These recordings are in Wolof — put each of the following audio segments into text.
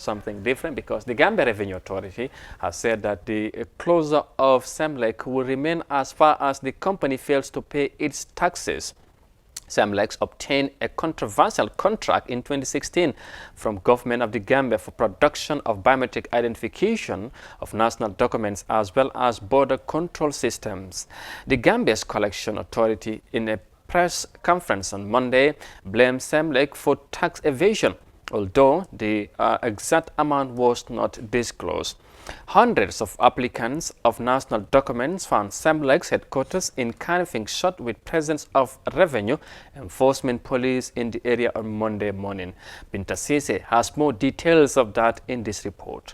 something different, because the Gambia Revenue Authority has said that the closure of Semlex will remain as far as the company fails to pay its taxes. Semlex obtained a controversial contract in 2016 from government of the Gambia for production of biometric identification of national documents as well as border control systems. The Gambia's Collection Authority, in a press conference on Monday, blamed Semlex for tax evasion, although the exact amount was not disclosed. Hundreds of applicants of national documents found Semlex headquarters in Kanifing shot with presence of revenue enforcement police in the area on Monday morning. Binta Sise has more details of that in this report.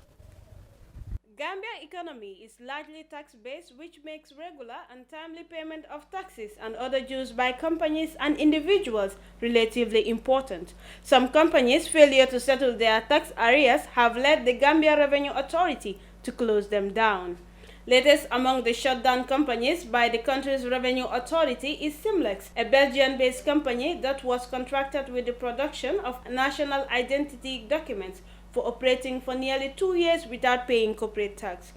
Gambia economy is largely tax-based, which makes regular and timely payment of taxes and other dues by companies and individuals relatively important. Some companies' failure to settle their tax arrears have led the Gambia Revenue Authority to close them down. Latest among the shutdown companies by the country's Revenue Authority is Semlex, a Belgian-based company that was contracted with the production of national identity documents for operating for nearly 2 years without paying corporate tax.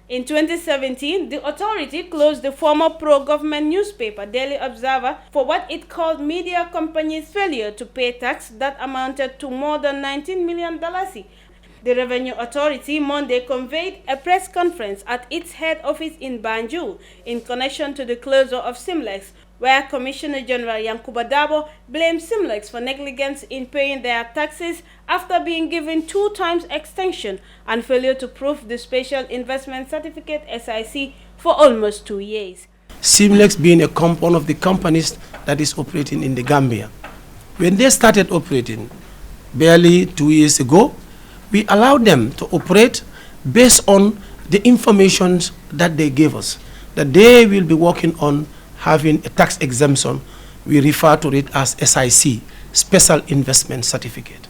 In 2017, the authority closed the former pro-government newspaper Daily Observer for what it called media companies' failure to pay tax that amounted to more than $19 million. The Revenue Authority Monday convened a press conference at its head office in Banjul in connection to the closure of Semlex, where Commissioner General Yankuba Dabo blamed Semlex for negligence in paying their taxes after being given 2 times extension and failure to prove the Special Investment Certificate SIC for almost 2 years. Semlex being one of the companies that is operating in the Gambia. When they started operating barely 2 years ago, we allowed them to operate based on the information that they gave us, that they will be working on having a tax exemption. We refer to it as SIC, Special Investment Certificate.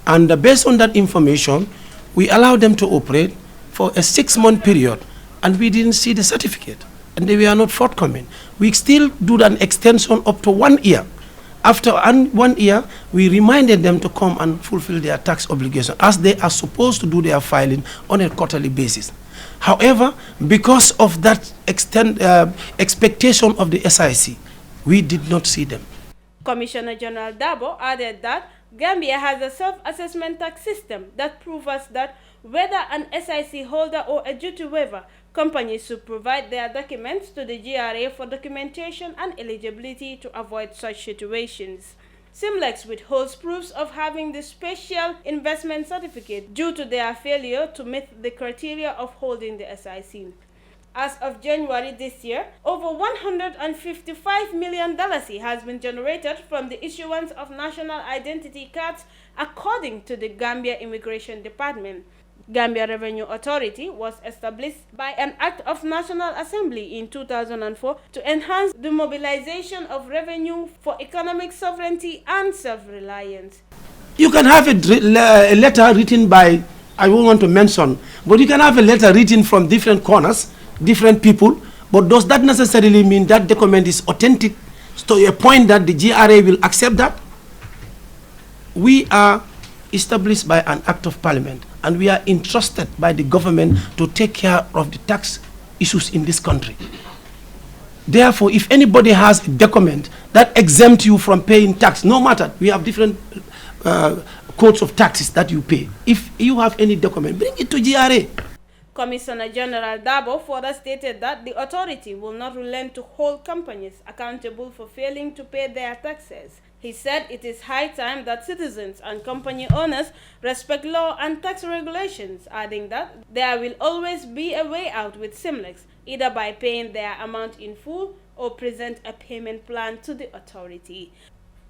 And based on that information, we allowed them to operate for a 6-month period, and we didn't see the certificate, and they were not forthcoming. We still do an extension up to 1 year. After 1 year, we reminded them to come and fulfill their tax obligation, as they are supposed to do their filing on a quarterly basis. However, because of that expectation of the SIC, we did not see them. Commissioner General Dabo added that Gambia has a self-assessment tax system that proves us that whether an SIC holder or a duty waiver, companies should provide their documents to the GRA for documentation and eligibility to avoid such situations. Semlex withholds proofs of having the Special Investment Certificate due to their failure to meet the criteria of holding the SIC. As of January this year, over $155 million has been generated from the issuance of national identity cards, according to the Gambia Immigration Department. Gambia Revenue Authority was established by an Act of National Assembly in 2004 to enhance the mobilization of revenue for economic sovereignty and self-reliance. You can have a letter written by, I won't want to mention, but you can have a letter written from different corners, different people, but does that necessarily mean that document is authentic to a point that the GRA will accept that? We are established by an Act of Parliament, and we are entrusted by the government to take care of the tax issues in this country. Therefore, if anybody has a document that exempts you from paying tax, no matter, we have different codes of taxes that you pay. If you have any document, bring it to GRA. Commissioner General Dabo further stated that the authority will not relent to hold companies accountable for failing to pay their taxes. He said it is high time that citizens and company owners respect law and tax regulations, adding that there will always be a way out with Semlex, either by paying their amount in full or present a payment plan to the authority.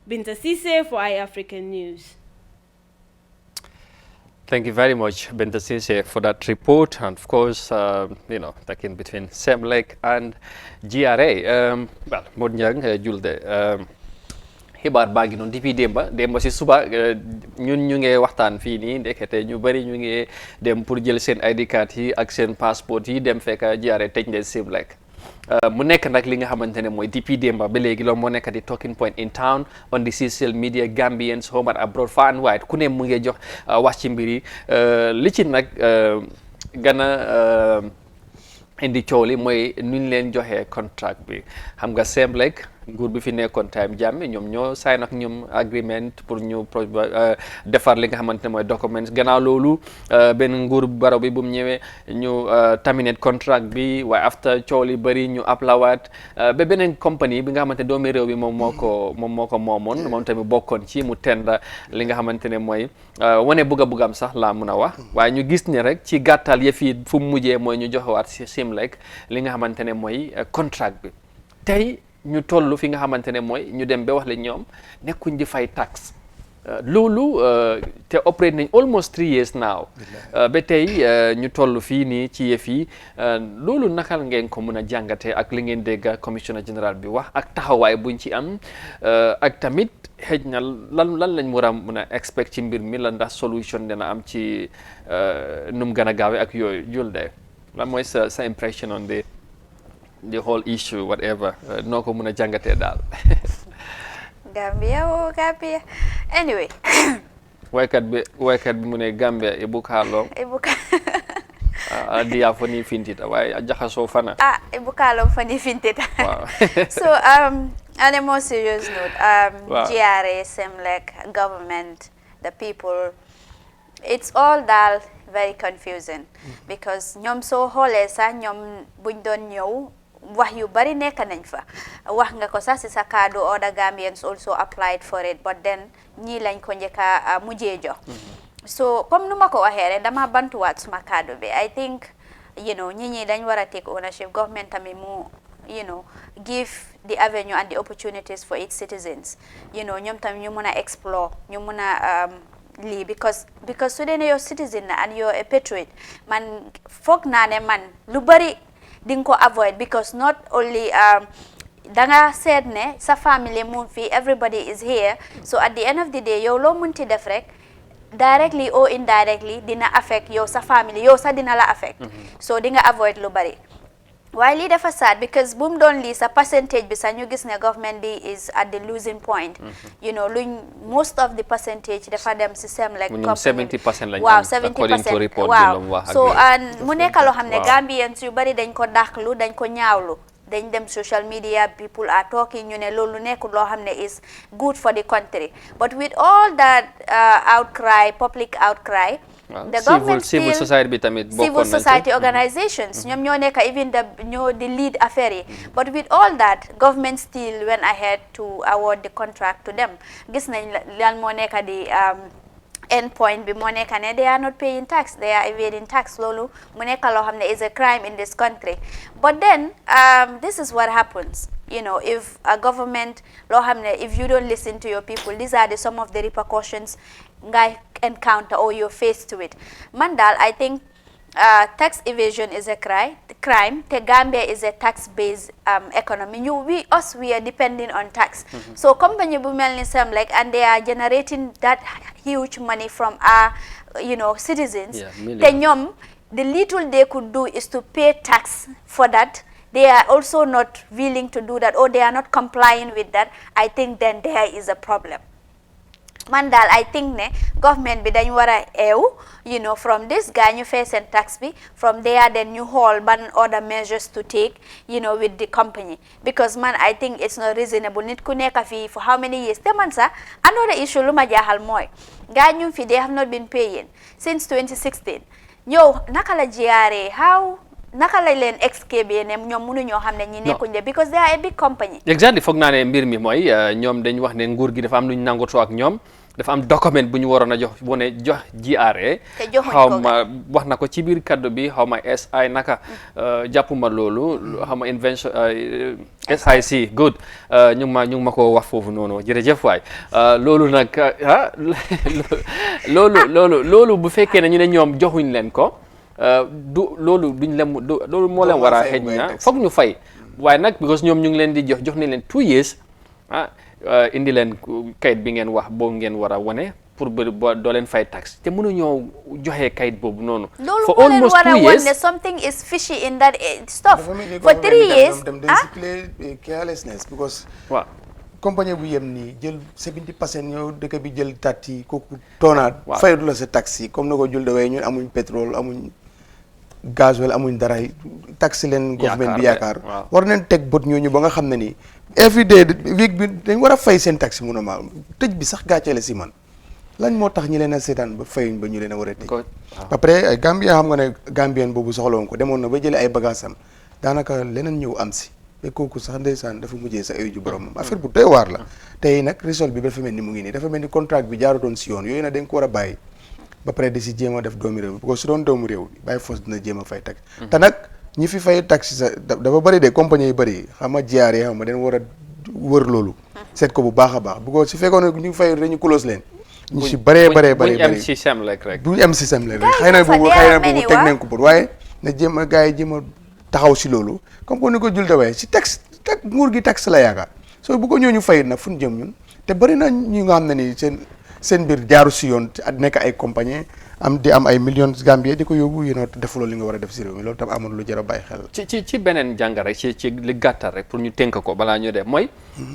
Binta Sise for Eyeafrica News. Thank you very much, Binta Sise, for that report. And of course, like in between Semlex and GRA. Well, Modnyang Julde. Xibaar baa ngi noonu depuis démba si suba ñun ñu ngi waxtaan fii nii ndekete ñu bari ñu ngi dem pour jël seen ID card yi ak seen passeport yi dem fekk GRA tëj na Semlex mu nekk nag li nga xamante ne mooy depuis démba ba léegi loolu moo nekk di talking point in town on the social media Gambians home and abroad far and wide ku ne mu ngi jox wax ci mbir yi li ci nag gën a indi coow li mooy nuñ leen joxee contract bi xam nga Semlex nguur bi fi nekkoon time Jammeh ñoom ñoo sign ak ñoom agreement pour ñu defar li nga xamante ne mooy documents gannaaw loolu benn nguur Barrow bi bu mu ñëwee ñu terminate contract bi waaye after coow li bëri ñu aplawaat ba beneen compagnie bi nga xamante ne doomi réew bi moom moo ko moomoon moom tamit bokkoon ci mu tenda li nga xamante ne mooy wane bugg-buggam sax laa mun a wax waaye ñu gis ne rek ci gàttal yëf yi fu mu mujjee mooy ñu joxewaat si Semlex li nga xamante ne mooy contract bi tey ñu toll fi nga xamante ne mooy ñu dem ba wax la ñoom nekkuñ di fay tax loolu te operate nañ almost 3 years now ba tey ñu toll fii nii ci yëf yi loolu naka ngeen ko mën a jàngatee ak li ngeen dégg commissioner général bi wax ak taxawaay buñ ci am ak tamit xëj na lan lañ war a mën a expect ci mbir mi la ndax solution dina am ci nu mu gën a gaawee ak yooyu jul de lan mooy sa impression on the whole issue whatever noo ko mën a jàngatee daal Gambia anyway waykat bi mu ne Gambia ibukalo diya foni fintita waaye a jaxasoo fana ibukalo foni fintita wow. So on a more serious note wow. GRA, Semlex, government, the people, it's all that very confusing because ñoom soo xoolee sax ñoom buñ doon ñëw wax yu bari nekk nañ fa wax nga ko sax si sa kaddu other Gambians also applied for it but then ñii lañ ko njëkka mujjee jox so comme nu ma ko waxee rek dama bantuwaat suma kaddu bi I think ñi dañ war a take ownership government tamit mu give the avenue and the opportunities for its citizens ñoom tamit ñu mun a explore ñu mun a lii because su dee ne yow citizen na and you're a patriot man foog naa ne man lu bari di nga ko avoid because not only danga seet ne sa family mu fi everybody is here so at the end of the day yow loo munti def rek directly or indirectly dina affect yow sa family yow sa dina la affect so di nga avoid lu bari waaye lii dafa sad because bu mu doon lii sa percentage bi sax ñu gis ne government bi is at the losing point luñ most of the percentage dafa dem si Semlex company 70% lañ waaw am according to report waaw so mu nekk loo xam ne Gambians yu bari dañ ko dàqlu dañ ko ñaawlu dañ dem social media people are talking ñu ne loolu nekkul loo xam ne is good for the country but with all that outcry public outcry the government civil society bi tamit civil society organizations ñoom ñoo nekk even the lead affaire yi but with all that government still went ahead to award the contract to them gis nañ lan moo nekk di end point bi moo nekk ne they are not paying tax they are evading tax loolu mu nekk loo xam ne is a crime in this country but then this is what happens if a government loo xam ne if you don't listen to your people these are some of the repercussions nga encounter or you're faced with man daal I think tax evasion is a crime te Gambia is a tax-based economy we are depending on tax so company bu mel ni Semlex and they are generating that huge money from our citizens te ñoom the little they could do is to pay tax for that they are also not willing to do that or they are not complying with that I think then there is a problem man daal I think ne government bi dañ war a from this guy ñu fay seen tax bi from there then ñu xool ban other measures to take with the company because man I think it's not reasonable nit ku nekk fii for how many years te man sax another issue lu ma jaaxal mooy guy ñu fi they have not been paying since 2016 ñëw naka la GRA naka lañ leen escape ne ñoom mënuñoo xam ne ñi nekkuñ de because they are a big company exactly foog naa ne mbir mi mooy ñoom dañ wax ne nguur gi dafa am lu ñu nangutoo ak ñoom dafa am document bu ñu waroon a jox GRA xaw ma wax na ko ci biir kaddu bi xaw ma SI naka jàppuma loolu xaw ma invention SIC good ñu ngi ma ko wax foofu noonu jërëjëf waay loolu nag loolu bu fekkee ne ñu ne ñoom joxuñ leen ko loolu moo leen war a xëj na foog ñu fay waaye nag because ñoom ñu ngi leen di jox nañ leen 2 years indi leen kayit bi ngeen wax boobu ngeen war a wane pour doo leen fay tax te mënuñoo joxe kayit boobu noonu. for almost 2 years something is fishy in that stuff. For 3 years carelessness because waaw compagnie bu yem nii jël 70% ñëw dëkk bi jël tatti kooku toonaat faydu la sa taxi comme na ko jul dawee ñun amuñ pétrole amuñ gasoil amuñ dara taxi leen government bi yaakaar war nañ teg bët ñooñu ba nga xam ne nii every day week bi dañ war a fay seen taxi mun a ma tëj bi sax gàcceele si man lañ moo tax ñi leen a seetaan ba fayuñ ba ñu leen a war a tëj après Gambien xam nga ne Gambien boobu soxlawoon ko demoon na ba jëlee ay bagages am daanaka leneen ñëw am si te kooku sax ndeysaan dafa mujjee sa ayu ju boromam affaire bu doy waar la tey nag résolve bi dafa mel ni mu ngi nii dafa mel ni contrat bi jaarutoon si yoon yooyu nag dañ ko war a bàyyi ba pare di si jéem a def doomu réew bi parce que su doon doomu réew bi bàyyi force dina jéem a fay tax te nag ñi fi fay taxi sa dafa bëri de compagnie yu bëri xam nga jiyaar yi xam nga dañ war a wër loolu seet ko bu baax a baax bu ko su fekkoon ne ñu fay dañu close leen ñu si bëree buñ am si Semlex rek buñ am si Semlex rek xëy na boobu teg nañ ko pour waaye na jéem a gars yi jéem a taxaw si loolu comme ko ni ko jul dawee si tax nguur gi tax la yaakaar soo bu ko ñooñu fayit nag fu ñu jëm ñun te bëri na ñu nga xam ne ni seen mbir jaaru si yoon nekk ay compagnie di am ay millions Gambie di ko yóbbu defuloo li nga war a def si réew mi loolu tam amoon lu jar a bàyyi xel ci beneen jàngat rek ci li gàttal rek pour ñu tënk ko balaa ñu def mooy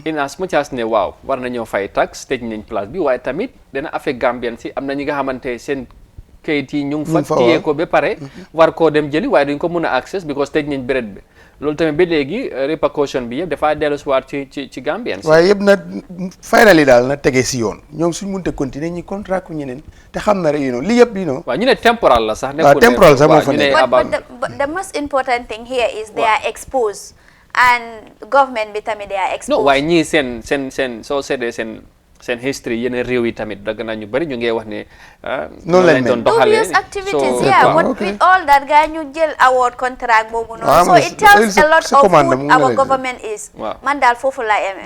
in as much as ne waaw war nañoo fay tax tëj nañ place bi waaye tamit dana affect Gambien si am na ñi nga xamante seen kayit yi ñu ngi fa téye ko ba pare war koo dem jëli waaye duñ ko mën a access because tëj nañ béréb bi loolu tamit ba léegi répercussion bi yëpp dafaa dellusiwaat ci Gambien si waaye yëpp na finally daal na tegee si yoon ñoom suñ mënte continuer ñi contrat ku ñeneen te xam na rek li yëpp waaw ñu ne temporal la sax waaw temporal sax moo fa nekk but the most important thing here is they are exposed and government bi tamit they are exposed non waaye ñii seen soo seetee seen history yeneen réew yi tamit dagg naa ñu bëri ñu ngi wax ne noonu lañ doon doxalee dubious activities with all that guy ñu jël award contract boobu noonu so it tells a lot of who our government is man daal foofu la eme